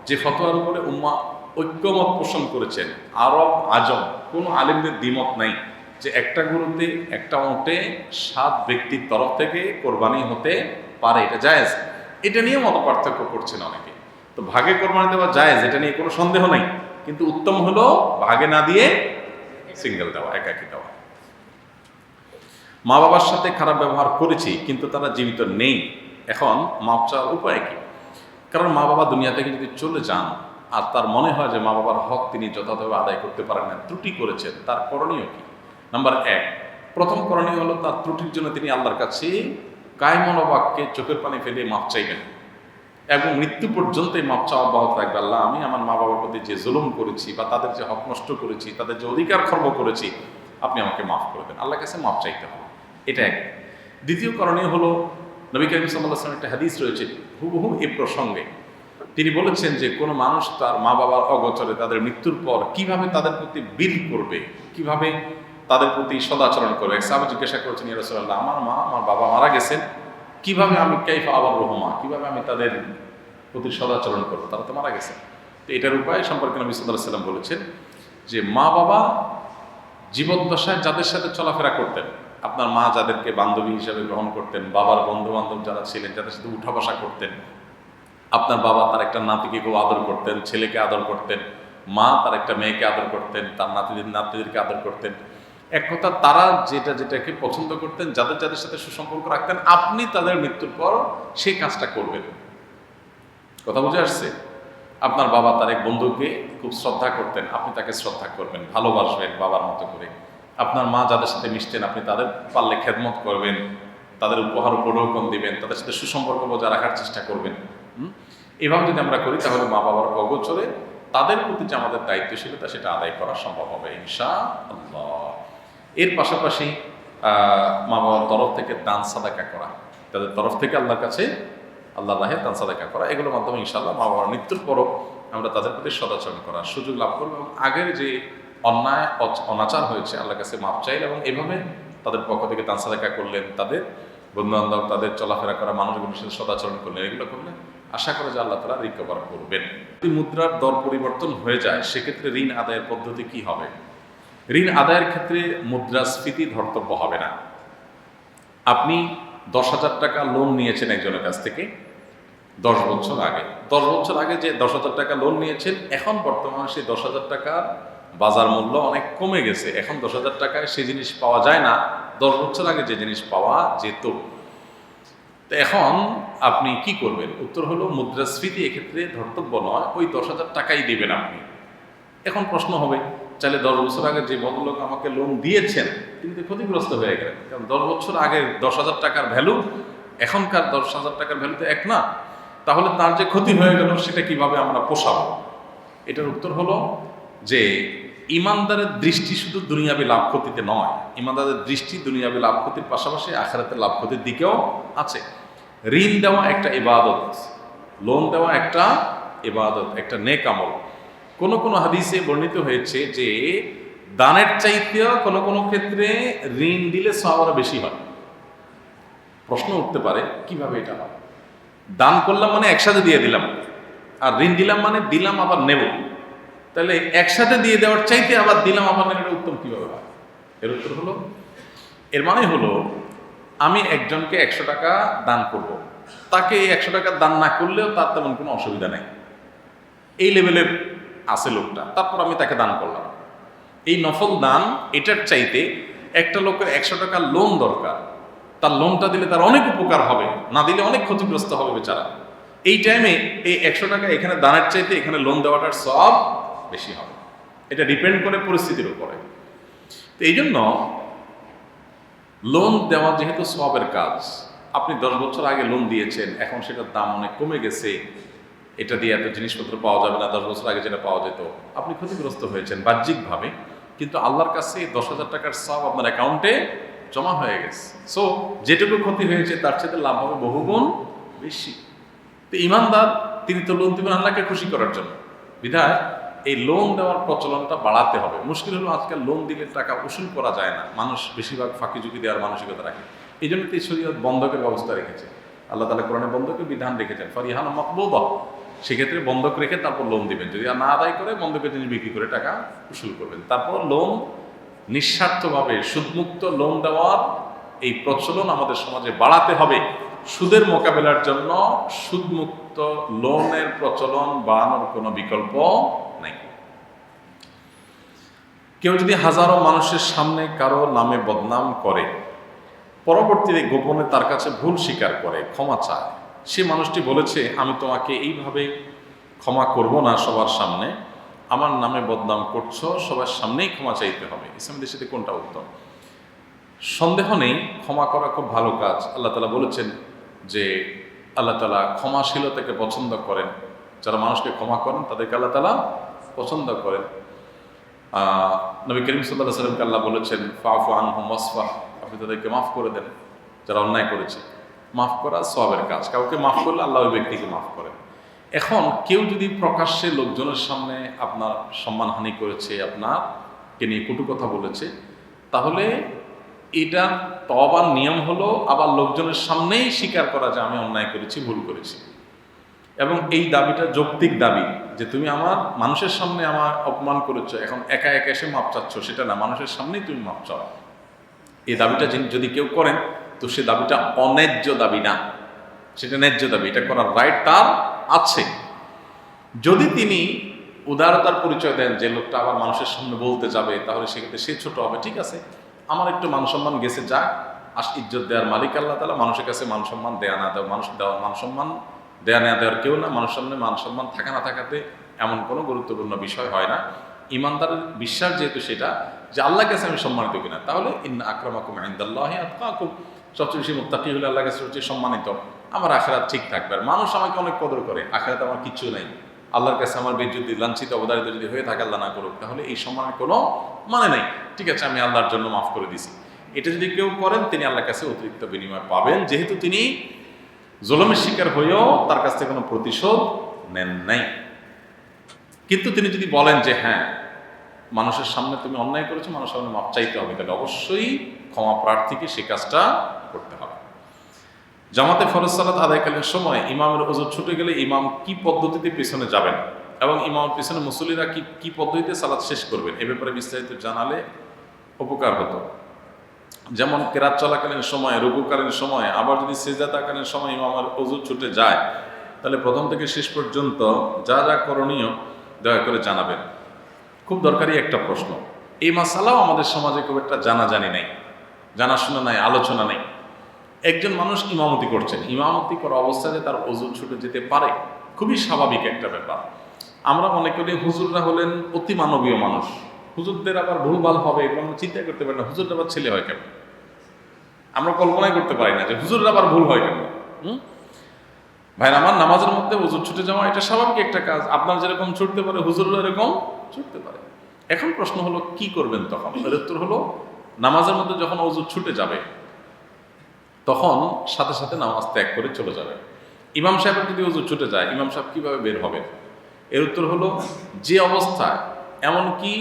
যে ফতোয়ার উপরে উম্মা ঐক্যমত পোষণ করেছেন, আরব আজম কোনো আলেমদের দ্বিমত নাই যে একটা গরুতে একটা উটে 7 ব্যক্তির তরফ থেকে কোরবানি হতে পারে, এটা জায়েজ। এটা নিয়ে মত পার্থক্য করছেন অনেকে। তো ভাগে কোরবানি দেওয়া জায়েজ, এটা নিয়ে কোনো সন্দেহ নাই, কিন্তু উত্তম হলো ভাগে না দিয়ে সিঙ্গেল দেওয়া, একাকি দেওয়া। মা বাবার সাথে খারাপ ব্যবহার করেছি কিন্তু তারা জীবিত নেই, এখন মাপ চাওয়ার উপায় কি? কারণ মা বাবা দুনিয়া থেকে যদি চলে যান আর তার মনে হয় যে মা বাবার হক তিনি যথাযথভাবে আদায় করতে পারেন না, ত্রুটি করেছেন, তার করণীয় কি? নাম্বার 1, প্রথম করণীয় হলো তার ত্রুটির জন্য তিনি আল্লাহর কাছে কায়মনোবাক্যে চোখের পানি ফেলে মাপ চাইবেন এবং মৃত্যু পর্যন্ত এই মাপ চাওয়া অব্যাহত রাখবে। আল্লাহ, আমি আমার মা বাবার প্রতি যে জুলুম করেছি বা তাদের যে হক নষ্ট করেছি, তাদের যে অধিকার খর্ব করেছি, আপনি আমাকে মাফ করে দেন। আল্লাহর কাছে মাপ চাইতে হবে, এটা এক। দ্বিতীয় করণীয় হলো, নবী করিম সাল্লাল্লাহু আলাইহি ওয়াসাল্লাম একটা হাদিস রয়েছে হুবহু এই প্রসঙ্গে। তিনি বলেছেন যে কোনো মানুষ তার মা বাবার অগোচরে তাদের মৃত্যুর পর কিভাবে তাদের প্রতি বিল করবে, কিভাবে তাদের প্রতি সদাচরণ করবে। এক সাহাবী জিজ্ঞাসা করেছেন, ইয়া রাসূলুল্লাহ, আমার মা, আমার বাবা মারা গেছেন, কিভাবে আমি কাইফা আবার রহমা, কিভাবে আমি তাদের প্রতি সদাচরণ করবো, তারা তো মারা গেছে। তো এটার উপায় সম্পর্কে নবী সাল্লাল্লাহু আলাইহি ওয়াসাল্লাম বলেছেন যে মা বাবা জীবদ্দশায় যাদের সাথে চলাফেরা করতেন, আপনার মা যাদেরকে বান্ধবী হিসাবে গ্রহণ করতেন, বাবার বন্ধু বান্ধব যারা ছিলেন, যাদের সাথে উঠা বসা করতেন, আপনার বাবা তার একটা নাতিকে খুব আদর করতেন, ছেলেকে আদর করতেন, মা তার একটা মেয়েকে আদর করতেন, তার নাতিদেরকে আদর করতেন। এক কথা, তারা যেটাকে পছন্দ করতেন, যাদের সাথে সুসম্পর্ক রাখতেন, আপনি তাদের মৃত্যুর পর সেই কাজটা করবেন। কথা বুঝে আসছে? আপনার বাবা তার এক বন্ধুকে খুব শ্রদ্ধা করতেন, আপনি তাকে শ্রদ্ধা করবেন, ভালোবাসবেন বাবার মতো করে। আপনার মা যাদের সাথে মিশতেন, আপনি তাদের পারলে খেদমত করবেন, তাদের উপহার উপঢৌকন দিবেন, তাদের সাথে সুসম্পর্ক বজায় রাখার চেষ্টা করবেন। এভাবে যদি আমরা করি তাহলে মা বাবার অগোচরে তাদের প্রতি যে আমাদের দায়িত্বশীলতা, সেটা আদায় করা সম্ভব হবে ইনশাআল্লাহ। এর পাশাপাশি মা বাবার তরফ থেকে দান সাদাকা করা, তাদের তরফ থেকে আল্লাহর কাছে আল্লাহর রাহে দান সাদাকা করা, এগুলোর মাধ্যমে ইনশাআল্লাহ মা বাবার মৃত্যুর পরও আমরা তাদের প্রতি সদাচরণ করার সুযোগ লাভ করবো এবং আগের যে অন্যায় অনাচার হয়েছে আল্লাহর কাছে মাপ চাইলে এবং এভাবে তাদের পক্ষ থেকে দান সাদাকা করলেন, তাদের বন্ধুবান্ধব, তাদের চলাফেরা করা মানুষগুলোর সাথে সদাচরণ করলেন, এগুলো করলে আশা করে যে আল্লাহ তাআলা রিকভার করবেন। যদি মুদ্রার দর পরিবর্তন হয়ে যায় সেক্ষেত্রে ঋণ আদায়ের পদ্ধতি কি হবে? ঋণ আদায়ের ক্ষেত্রে মুদ্রাস্ফীতি ধর্তব্য হবে না। আপনি 10,000 টাকা লোন নিয়েছেন একজনের কাছ থেকে 10 বছর আগে। 10 বছর আগে যে 10,000 টাকা লোন নিয়েছেন, এখন বর্তমানে সেই 10,000 টাকার বাজার মূল্য অনেক কমে গেছে। এখন 10,000 টাকায় সেই জিনিস পাওয়া যায় না 10 বছর আগে যে জিনিস পাওয়া যেত। তো এখন আপনি কি করবেন? উত্তর হলো মুদ্রাস্ফীতি এক্ষেত্রে ধর্তব্য নয়, ওই 10,000 টাকাই দেবেন আপনি। এখন প্রশ্ন হবে, চাইলে 10 বছর আগে যে ভদ্রলোক আমাকে লোন দিয়েছেন তিনি তো ক্ষতিগ্রস্ত হয়ে গেলেন, কারণ 10 বছর আগের 10,000 টাকার ভ্যালু এখনকার 10,000 টাকার ভ্যালু তো এক না। তাহলে তার যে ক্ষতি হয়ে গেল সেটা কিভাবে আমরা পোষাবো? এটার উত্তর হলো যে ইমানদারের দৃষ্টি শুধু দুনিয়াবী লাভ ক্ষতিতে নয়, ইমানদারের দৃষ্টি দুনিয়াবী লাভ ক্ষতির পাশাপাশি আখিরাতের লাভ ক্ষতির দিকেও আছে। ঋণ দেওয়া একটা ইবাদত, লোন দেওয়া একটা ইবাদত, একটা নেক আমল। কোন কোন হাদিসে বর্ণিত হয়েছে যে দানের চাইতেও কোন কোন ক্ষেত্রে ঋণ দিলে সওয়াব আরো বেশি হয়। প্রশ্ন উঠতে পারে কিভাবে এটা হয়? দান করলাম মানে একসাথে দিয়ে দিলাম, আর ঋণ দিলাম মানে দিলাম আবার নেব, তাহলে একসাথে দিয়ে দেওয়ার চাইতে আবার দিলাম আবার নেব, এটা উত্তম কিভাবে হয়? এর উত্তর হলো, এর মানে হলো আমি একজনকে 100 টাকা দান করব, তাকে এই 100 টাকা দান না করলেও তার তেমন কোনো অসুবিধা নেই, এই লেভেলের আছে লোকটা, তারপর আমি তাকে দান করলাম। এই নফল দান এটার চাইতে একটা লোকের 100 টাকা লোন দরকার, তার লোনটা দিলে তার অনেক উপকার হবে, না দিলে অনেক ক্ষতিগ্রস্ত হবে বেচারা। এই টাইমে এই 100 টাকা এখানে দানের চাইতে এখানে লোন দেওয়াটার সব বেশি হবে। এটা ডিপেন্ড করে পরিস্থিতির উপরে। তো এই জন্য লোন দেওয়া যেহেতু সবের কাজ, আপনি 10 বছর আগে লোন দিয়েছেন, এখন সেটার দাম অনেক কমে গেছে, এটা দিয়ে এত জিনিসপত্র পাওয়া যাবে না 10 বছর আগে যেটা পাওয়া যেত, আপনি ক্ষতিগ্রস্ত হয়েছেন বাহ্যিকভাবে, কিন্তু আল্লাহর কাছে 10,000 টাকার সব আপনার অ্যাকাউন্টে জমা হয়ে গেছে। সো যেটুকু ক্ষতি হয়েছে তার সাথে লাভ হবে বহুগুণ বেশি। তো ইমানদার তিনি তো লোন দিবেন আল্লাহকে খুশি করার জন্য, বিধায় এই লোন দেওয়ার প্রচলনটা বাড়াতে হবে। মুশকিল হলো আজকাল লোন দিলে টাকা উসুল করা যায় না, মানুষ বেশিরভাগ ফাঁকি ঝুঁকি দেওয়ার মানসিকতা রাখে। এই জন্য তো শরীয়ত বন্ধকের ব্যবস্থা রেখেছে, আল্লাহ তাআলা কোরআনে বন্ধকের বিধান রেখেছেন, ফারিহান মাকবুদা, সেক্ষেত্রে বন্ধক রেখে তারপর লোন দিবেন, যদি না আদায় করে বন্ধকের জিনিস বিক্রি করে টাকা উসুল করবেন। তারপর লোন নিঃস্বার্থভাবে সুদমুক্ত লোন দেওয়ার এই প্রচলন আমাদের সমাজে বাড়াতে হবে। সুদের মোকাবেলার জন্য সুদমুক্ত লোনের প্রচলন বাড়ানোর কোনো বিকল্প নাই। কেউ যদি হাজারো মানুষের সামনে কারো নামে বদনাম করে, পরবর্তীতে গোপনে তার কাছে ভুল স্বীকার করে ক্ষমা চায়, সে মানুষটি বলেছে আমি তোমাকে এইভাবে ক্ষমা করব না সবার সামনে, আমার নামে বদনাম করছো, সবার সামনেই ক্ষমা চাইতে হবে, ইসলাম দেশে কোনটা উত্তম? সন্দেহ নেই ক্ষমা করা খুব ভালো কাজ। আল্লাহ তাআলা বলেছেন যে আল্লাহ তাআলা ক্ষমাশীলতাকে পছন্দ করেন, যারা মানুষকে ক্ষমা করেন তাদেরকে আল্লাহ তাআলা পছন্দ করেন। নবী করিম সাল্লাল্লাহু আলাইহি ওয়াসাল্লামকে আল্লাহ বলেছেন ফাফু আনহুম ওয়াসফাহ, আপনি তাদেরকে মাফ করে দেন যারা অন্যায় করেছে। মাফ করা সওয়াবের কাজ, কাউকে মাফ করলে আল্লাহ ওই ব্যক্তিকে মাফ করেন। এখন কেউ যদি প্রকাশ্যে লোকজনের সামনে আপনার সম্মানহানি করেছে, আপনাকে নিয়ে কটু কথা বলেছে, তাহলে এটা তওবার নিয়ম হলো আবার লোকজনের সামনেই স্বীকার করা যে আমি অন্যায় করেছি, ভুল করেছি, এবং এই দাবিটা যৌক্তিক দাবি যে তুমি আমার মানুষের সামনে আমার অপমান করেছো, এখন একা একা এসে মাপ চাচ্ছ, সেটা না, মানুষের সামনেই তুমি মাপ চাও। এই দাবিটা যদি কেউ করেন তো সে দাবিটা অন্যায্য দাবি না, সেটা ন্যায্য দাবি, এটা করার রাইট তার আছে। যদি তিনি উদারতার পরিচয় দেন যে লোকটা আবার মানুষের সামনে বলতে যাবে, তাহলে সেক্ষেত্রে সে ছোট হবে, ঠিক আছে আমার একটু মান সম্মান গেছে, যাক, ইজ্জত দেওয়ার মালিক আল্লাহ তাআলা, মানুষের কাছে মান সম্মান দেয়া না দেওয়া, মানুষ দেওয়া মান সম্মান দেয়া না দেওয়ার কেউ না, মানুষের সামনে মান সম্মান থাকা না থাকাতে এমন কোনো গুরুত্বপূর্ণ বিষয় হয় না। ইমানদারের বিশ্বাস যেহেতু সেটা যে আল্লাহর কাছে আমি সম্মানিত কিনা, তাহলে ইন্না আকরামাকুম ইনদাল্লাহি আতকাকুম, সবচেয়ে বেশি মুত্তাকি হলে আল্লাহর কাছে সবচেয়ে সম্মানিত, আমার আখিরাত ঠিক থাকবে। আর মানুষ আমাকে অনেক কদর করে, আখিরাতে আমার কিচ্ছু নাই, আল্লাহর কাছে আমার বেজ্জতি লাঞ্ছিত অবদারিত যদি হয়ে থাকে আল্লাহ না করুক, তাহলে এই সম্মানের কোনো মানে নাই, ঠিক আছে আমি আল্লাহর জন্য মাফ করে দিছি। এটা যদি কেউ করেন তিনি আল্লাহর কাছে অতিরিক্ত বিনিময় পাবেন, যেহেতু তিনি জুলুমের শিকার হয়েও তার কাছ থেকে কোনো প্রতিশোধ নেন নাই। কিন্তু তিনি যদি বলেন যে হ্যাঁ মানুষের সামনে তুমি অন্যায় করেছো, মানুষের সামনে মাপ চাইতে হবে, তাহলে অবশ্যই ক্ষমা প্রার্থীকে সে কাজটা করতে হবে। জামাতে ফরজ সালাত আদায়কালীন সময় ইমামের ওযু ছুটে গেলে ইমাম কি পদ্ধতিতে পিছনে যাবেন এবং ইমামের পিছনে মুসল্লিরা কি পদ্ধতিতে সালাত শেষ করবেন, এ ব্যাপারে বিস্তারিত জানালে উপকার হতো। যেমন কেরাত চলাকালীন সময়, রুকুকালীন সময়, আবার যদি সিজদাকালীন সময় ইমামের ওযু ছুটে যায়, তাহলে প্রথম থেকে শেষ পর্যন্ত যা যা করণীয় দয়া করে জানাবেন। খুব দরকারি একটা প্রশ্ন, এই মাসালাও আমাদের সমাজে খুব একটা জানাজানি নেই, জানাশোনা নাই, আলোচনা নেই। একজন মানুষ ইমামতি করছেন, ইমামতি করা অবস্থায় যে তার ওযু ছুটে যেতে পারে, খুবই স্বাভাবিক একটা ব্যাপার। আমরা মনে করি হুজুররা হলেন অতি মানবীয় মানুষ, হুজুরদের আবার ভুলভাল হবে এবং চিন্তা করতে পারি না হুজুররা আবার ছেলে হয় কেন, আমরা কল্পনাই করতে পারি না যে হুজুররা আবার ভুল হয় কেন। ভাই আমার নামাজের মধ্যে ওযু ছুটে যাওয়া এটা স্বাভাবিক একটা কাজ, আপনার যেরকম ছুটতে পারে হুজুররা এরকম ছুটতে পারে। এখন প্রশ্ন হলো কি করবেন তখন? এর উত্তর হলো নামাজের মধ্যে যখন ওযু ছুটে যাবে তখন সাথে সাথে নামাজ ত্যাগ করে চলে যাবে। ইমাম সাহেবের যদি ওযু ছুটে যায় ইমাম সাহেব কিভাবে বের হবেন? এর উত্তর হলো, যে অবস্থায় এমনকি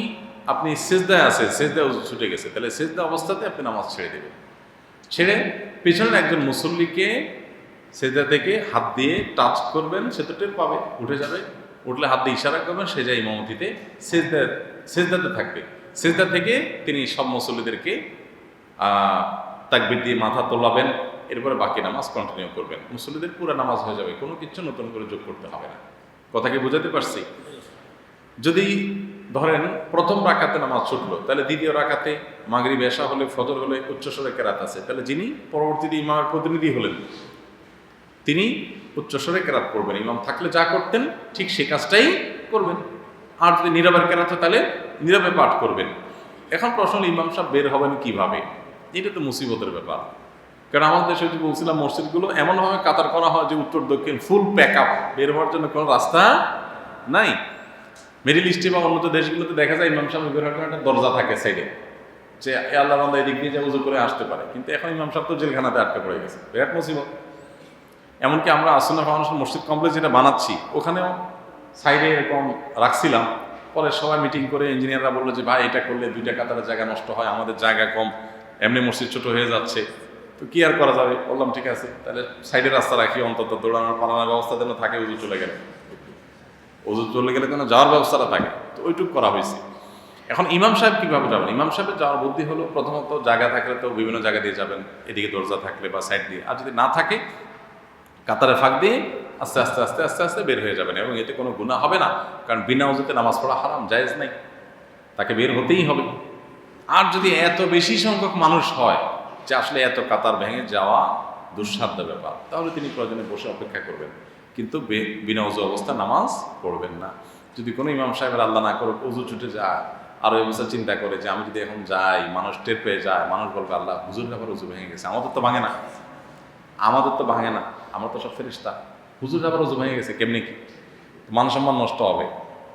আপনি সেজদায় আছে, সেজদায় ওযু ছুটে গেছে, তাহলে সেজদা অবস্থাতে আপনি নামাজ ছেড়ে দেবেন। ছেড়ে পেছনের একজন মুসল্লিকে সেজদা থেকে হাত দিয়ে টাচ করবেন, সে তো টের পাবে, উঠে যাবে, উঠলে হাত দিয়ে ইশারা করবেন, সে যায় ইমামতিতে সেজদাতে থাকবে। সেজদা থেকে তিনি সব মুসল্লিদেরকে তাকবীর দিয়ে মাথা তোলাবেন, এরপরে বাকি নামাজ কন্টিনিউ করবেন। মুসল্লিদের পুরো নামাজ হয়ে যাবে, কোনো কিছু নতুন করে যোগ করতে হবে না। কথা কি বোঝাতে পারছি? যদি ধরেন প্রথম রাকাতে নামাজ ছুটলো, তাহলে দ্বিতীয় রাকাতে মাগরিব এশা হলে ফজর হলে উচ্চস্বরে কেরাত আছে, তাহলে যিনি পরবর্তীতে ইমামের প্রতিনিধি হলেন তিনি উচ্চস্বরে কেরাত পড়বেন। ইমাম থাকলে যা করতেন ঠিক সে কাজটাই করবেন। আর যদি নীরবের কেরাত তাহলে নীরবে পাঠ করবেন। এখন প্রশ্ন হল, ইমাম সাহেব বের হবেন কিভাবে? এটা তো মুসিবতের ব্যাপার। কারণ আমাদের দেশে যে বলছিলাম, মসজিদগুলো এমনভাবে কাতার করা হয় যে উত্তর দক্ষিণ ফুল প্যাক আপ, বের হওয়ার জন্য কোনো রাস্তা নাই। মিডিল ইস্টে বা উন্নত দেশগুলোতে দেখা যায় ইমাম সাহেব বের হওয়ার একটা দরজা থাকে সাইডে, যে আল্লাহ বান্দা এদিক দিয়ে যা উজু করে আসতে পারে। কিন্তু এখন ইমাম সাহেব তো জেলখানাতে আটকে পড়ে গেছে, বিরাট মুসিবত। এমনকি আমরা আসুনা ফাউন্ডেশন মসজিদ কমপ্লেক্স যেটা বানাচ্ছি, ওখানেও সাইডে এরকম রাখছিলাম। পরে সবাই মিটিং করে ইঞ্জিনিয়াররা বললো যে ভাই, এটা করলে 2টা কাতারের জায়গা নষ্ট হয়, আমাদের জায়গা কম, এমনি মসজিদ ছোট হয়ে যাচ্ছে, তো কি আর করা যাবে। বললাম ঠিক আছে, তাহলে সাইডে রাস্তা রাখি, অন্তত দৌড়ানোর পালানোর ব্যবস্থা যেন থাকে, উজু চলে গেলে যেন যাওয়ার ব্যবস্থাটা থাকে। তো ওইটুকু করা হয়েছে। এখন ইমাম সাহেব কীভাবে যাবেন? ইমাম সাহেবের যাওয়ার বুদ্ধি হলো, প্রথমত জায়গা থাকলে তো বিভিন্ন জায়গা দিয়ে যাবেন, এদিকে দরজা থাকলে বা সাইড দিয়ে। আর যদি না থাকে, কাতারে ফাঁক দিয়ে আস্তে আস্তে আস্তে আস্তে আস্তে বের হয়ে যাবেন, এবং এতে কোনো গুনাহ হবে না। কারণ বিনা উজুতে নামাজ পড়া হারাম, জায়েজ নাই, তাকে বের হতেই হবে। আর যদি এত বেশি সংখ্যক মানুষ হয় যে আসলে এত কাতার ভেঙে যাওয়া দুঃসাধ্য ব্যাপার, তাহলে তিনি প্রয়োজনে বসে অপেক্ষা করবেন, কিন্তু বিনা উজু অবস্থা নামাজ পড়বেন না। যদি কোনো ইমাম সাহেবের আল্লাহ না করে উজু ছুটে যায়, আর ওই অবস্থা চিন্তা করে যে আমি যদি এখন যাই, মানুষ টের পেয়ে যায়, মানুষ বলবে আল্লাহ হুজুর ব্যাপার উজু ভেঙে গেছে, আমাদের তো ভাঙে না, আমরা তো সব ফেরেশতা, হুজুর ব্যাপার উজু ভেঙে গেছে, কেমনি কি মান সম্মান নষ্ট হবে।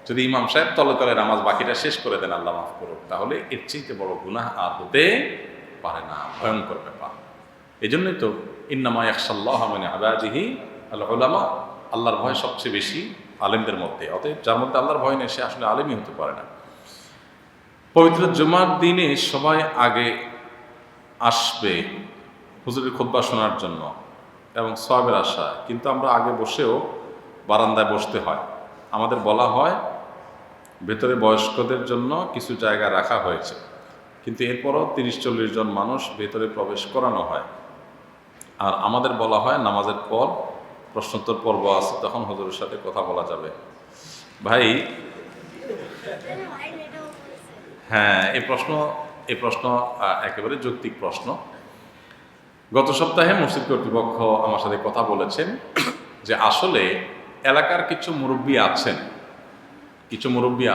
যদি ইমাম সাহেব তলে তলে নামাজ বাকিটা শেষ করে দেন, আল্লাহ মাফ করুক, তাহলে এর চেয়ে বড় গুনাহ আর হতে পারে না, ভয়ঙ্কর ব্যাপার। এই জন্যই তো ইন্নামা ইয়াখশাল্লাহ মিন ইবাদিহি আল উলামা, আল্লাহর ভয় সবচেয়ে বেশি আলেমদের মধ্যে। অতএব যার মধ্যে আল্লাহর ভয় নেই, সে আসলে আলেমই হতে পারে না। পবিত্র জুমার দিনে সবাই আগে আসবে হুজুরের খুতবা শোনার জন্য এবং সওয়াবের আশা, কিন্তু আমরা আগে বসেও বারান্দায় বসতে হয়। আমাদের বলা হয় ভেতরে বয়স্কদের জন্য কিছু জায়গা রাখা হয়েছে, কিন্তু এরপরও 30-40 জন মানুষ ভেতরে প্রবেশ করানো হয়। আর আমাদের বলা হয় নামাজের পর প্রশ্নোত্তর পর্ব আছে, তখন হুজুরের সাথে কথা বলা যাবে। ভাই, হ্যাঁ, এই প্রশ্ন একেবারে যৌক্তিক প্রশ্ন। গত সপ্তাহে মসজিদ কর্তৃপক্ষ আমার সাথে কথা বলেছেন যে আসলে এলাকার কিছু মুরব্বী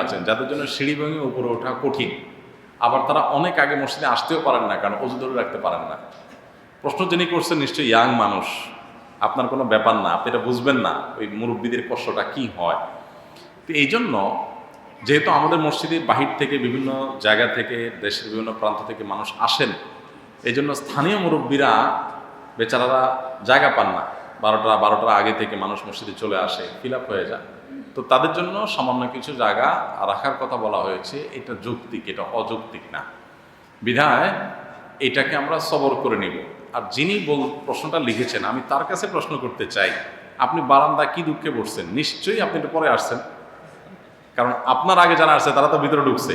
আছেন যাদের জন্য সিঁড়ি ভেঙে উপরে ওঠা কঠিন, আবার তারা অনেক আগে মসজিদে আসতেও পারেন না, কারণ অজু ধরে রাখতে পারেন না। প্রশ্ন যিনি করছেন নিশ্চয়ই ইয়াং মানুষ, আপনার কোনো ব্যাপার না, আপনি এটা বুঝবেন না ওই মুরব্বীদের কষ্টটা কি হয়। তো এই জন্য যেহেতু আমাদের মসজিদে বাহির থেকে বিভিন্ন জায়গা থেকে, দেশের বিভিন্ন প্রান্ত থেকে মানুষ আসেন, এই জন্য স্থানীয় মুরব্বীরা বেচারারা জায়গা পান না। 12টার আগে থেকে মানুষ মসজিদে চলে আসে, ফিল আপ হয়ে যায়। তো তাদের জন্য সামান্য কিছু জায়গা রাখার কথা বলা হয়েছে। এটা যৌক্তিক, এটা অযৌক্তিক না। বিধায় এটাকে আমরা সবর করে নিব। আর যিনি প্রশ্নটা লিখেছেন, আমি তার কাছে প্রশ্ন করতে চাই, আপনি বারান্দা কি দুঃখে বসছেন? নিশ্চয়ই আপনি একটু পরে আসছেন, কারণ আপনার আগে যারা আসছে তারা তো ভিতরে ঢুকছে।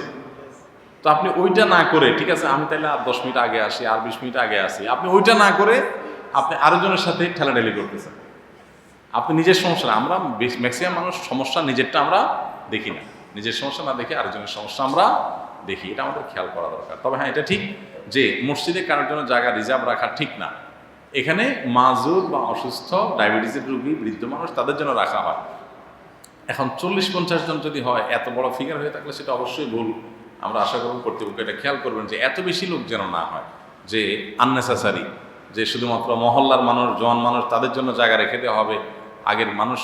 তো আপনি ওইটা না করে, ঠিক আছে আমি তাহলে আর 10 মিনিট আগে আসি, আর 20 মিনিট আগে আসি, আপনি ওইটা না করে আপনি আরেকজনের সাথে ঠেলাঠেলি করতেছেন। আপনি নিজের সমস্যা, আমরা ম্যাক্সিমাম মানুষ সমস্যা নিজেরটা আমরা দেখি না, নিজের সমস্যা না দেখে আরেকজনের সমস্যা আমরা দেখি, এটা আমাদের খেয়াল করা দরকার। তবে হ্যাঁ, এটা ঠিক যে মসজিদে কারোর জন্য জায়গা রিজার্ভ রাখা ঠিক না। এখানে মাজুর বা অসুস্থ, ডায়াবেটিসের রোগী, বৃদ্ধ মানুষ, তাদের জন্য রাখা হয়। এখন 40-50 জন যদি হয়, এত বড় ফিগার হয়ে থাকলে সেটা অবশ্যই ভুল। আমরা আশা করব কর্তৃপক্ষ এটা খেয়াল করবেন যে এত বেশি লোক যেন না হয়, যে আননেসেসারি, যে শুধুমাত্র মহল্লার মানুষ, জওয়ান মানুষ, তাদের জন্য জায়গা রেখে দেওয়া হবে, আগের মানুষ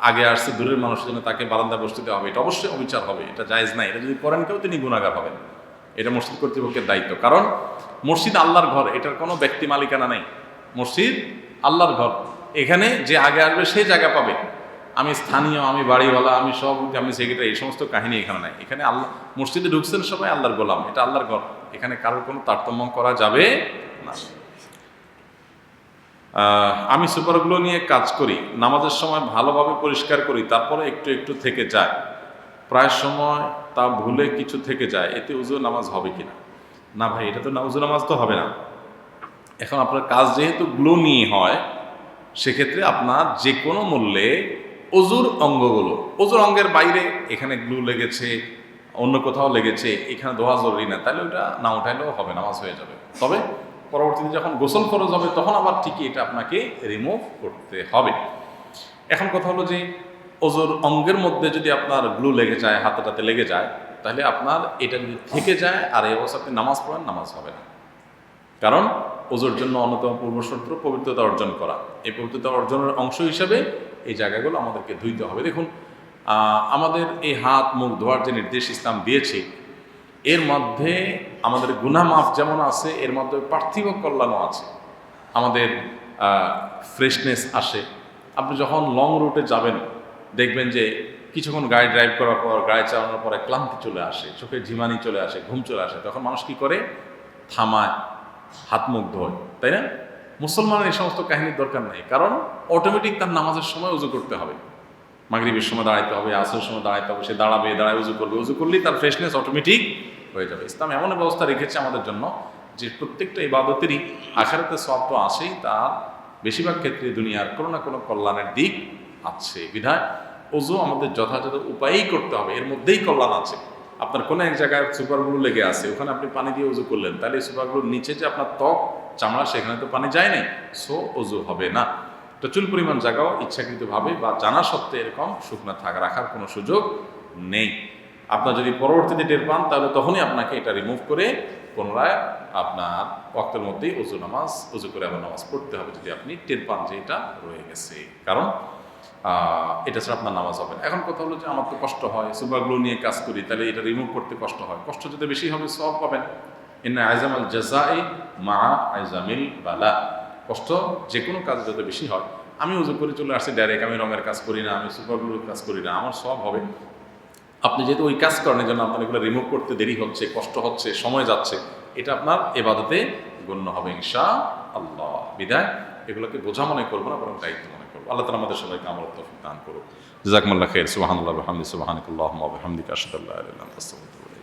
আগে আসছে, দূরের মানুষের জন্য তাকে বারান্দায় বসতে দেওয়া হবে, এটা অবশ্যই অবিচার হবে, এটা জায়েজ নাই। এটা যদি করেন কেউ, তিনি গুনাহগার হবেন। এটা মসজিদ কর্তৃপক্ষের দায়িত্ব, কারণ মসজিদ আল্লাহর ঘর, এটার কোনো ব্যক্তি মালিকানা নেই। মসজিদ আল্লাহর ঘর, এখানে যে আগে আসবে সে জায়গা পাবে, আমি স্থানীয়, আমি বাড়িওয়ালা, আমি সভাপতি, আমি সেক্রেটারি, এই সমস্ত কাহিনী এখানে নাই। এখানে আল্লাহ মসজিদে ঢুকছেন সবাই আল্লাহর গোলাম, এটা আল্লাহর ঘর, এখানে কারোর কোনো তারতম্য করা যাবে না। আমি সুপারগুলো নিয়ে কাজ করি, নামাজের সময় ভালোভাবে পরিষ্কার করি, তারপরে একটু একটু থেকে যায়, প্রায় সময় তা ভুলে কিছু থেকে যায়, এতে উজু নামাজ হবে কিনা? না ভাই, এটা তো না, উজু নামাজ তো হবে না। এখন আপনার কাজ যেহেতু গ্লো নিয়ে হয়, সেক্ষেত্রে আপনার যে কোনো মূল্যে অজুর অঙ্গগুলো, অজুর অঙ্গের বাইরে এখানে গ্লু লেগেছে, অন্য কোথাও লেগেছে, এখানে ধোয়া জরুরি না, তাহলে ওটা না উঠাইলেও হবে, নামাজ হয়ে যাবে। তবে পরবর্তীতে যখন গোসল ফরজ হবে তখন আবার ঠিকই এটা আপনাকে রিমুভ করতে হবে। এখন কথা হলো যে অজুর অঙ্গের মধ্যে যদি আপনার গ্লু লেগে যায়, হাতেটাতে লেগে যায়, তাহলে আপনার এটা যদি থেকে যায় আর এই অবস্থা আপনি নামাজ পড়েন, নামাজ হবে না। কারণ ওজোর জন্য অন্যতম পূর্বশর্ত পবিত্রতা অর্জন করা, এই পবিত্রতা অর্জনের অংশ হিসেবে এই জায়গাগুলো আমাদেরকে ধুইতে হবে। দেখুন, আমাদের এই হাত মুখ ধোয়ার যে নির্দেশ ইসলাম দিয়েছে, এর মধ্যে আমাদের গুনাহ মাফ যেমন আছে, এর মধ্যে পার্থিব কল্যাণও আছে। আমাদের ফ্রেশনেস আসে। আপনি যখন লং রুটে যাবেন, দেখবেন যে কিছুক্ষণ গাড়ি ড্রাইভ করার পর, গাড়ি চালানোর পরে ক্লান্তি চলে আসে, চোখে ঝিমানি চলে আসে, ঘুম চলে আসে, তখন মানুষ কি করে? থামায়, হাত মুখ ধোয়, তাই না? মুসলমানের এই সমস্ত কাহিনীর দরকার নেই, কারণ অটোমেটিক তার নামাজের সময় উজু করতে হবে। মাগরিবের সময় দাঁড়াইতে হবে, আসরের সময় দাঁড়াইতে হবে, সে দাঁড়াবে, দাঁড়ায় উজু করবে, উজু করলেই তার ফ্রেশনেস অটোমেটিক হয়ে যাবে। ইসলাম এমন ব্যবস্থা রেখেছে আমাদের জন্য যে প্রত্যেকটা ইবাদতেরই আখিরাতে সওয়াব তো আসেই, তার বেশিরভাগ ক্ষেত্রে দুনিয়ার কোনো না কোনো কল্যাণের দিক আছে। বিধায় উজু আমাদের যথাযথ উপায়েই করতে হবে, এর মধ্যেই কল্যাণ আছে। আপনার কোনো এক জায়গায় সুপারগুলো লেগে আছে, ওখানে আপনি পানি দিয়ে উজু করলেন, তাহলে সুপারগুলোর নিচে যে আপনার ত্বক, চামড়া, সেখানে তো পানি যায় নাই, সো উজু হবে না। প্রচুর পরিমাণ জায়গাও ইচ্ছাকৃতভাবে বা জানা সত্ত্বে এরকম শুকনো রাখার কোনো সুযোগ নেই। আপনার যদি পরবর্তীতে টের পান, তাহলে তখনই আপনাকে এটা রিমুভ করে পুনরায় আপনার ওয়াক্তের মধ্যেই উজু করে আবার নামাজ পড়তে হবে, যদি আপনি টের পান যে এটা রয়ে গেছে। কারণ এটা ছাড়া আপনার নামাজ হবে না। এখন কথা হলো যে আমার তো কষ্ট হয়, সুপারগুলো নিয়ে কাজ করি, তাহলে এটা রিমুভ করতে কষ্ট হয়। কষ্ট যদি বেশি হবে, সওয়াব পাবেন। ইন্না আইজামাল জাযাই মা আইজামিল বালা। কষ্ট যে কোনো কাজ যত বেশি হয়, আমি উজু করে চলে আসছি ডাইরেক্ট, আমি রঙের কাজ করি না, আমি সুপারগুলোর কাজ করি না, আমার সওয়াব হবে। আপনি যেহেতু ওই কাজ করেন, জন্য আপনার এগুলো রিমুভ করতে দেরি হচ্ছে, কষ্ট হচ্ছে, সময় যাচ্ছে, এটা আপনার ইবাদতে গণ্য হবে ইনশাআল্লাহ। বিধায় এগুলোকে বোঝা মনে করবো না, বরং দায়িত্ব মনে করবো। আল্লাহ তাআলা আমাদের সবাইকে আমল তৌফিক দান করুন। জাযাকুমুল্লাহু খাইর। সুবহানাল্লাহি ওয়া বিহামদিহি, সুবহানাকাল্লাহুম্মা ওয়া বিহামদিকা, আশহাদু আল্লা ইলাহা ইল্লা আনতা, আস্তাগফিরুকা।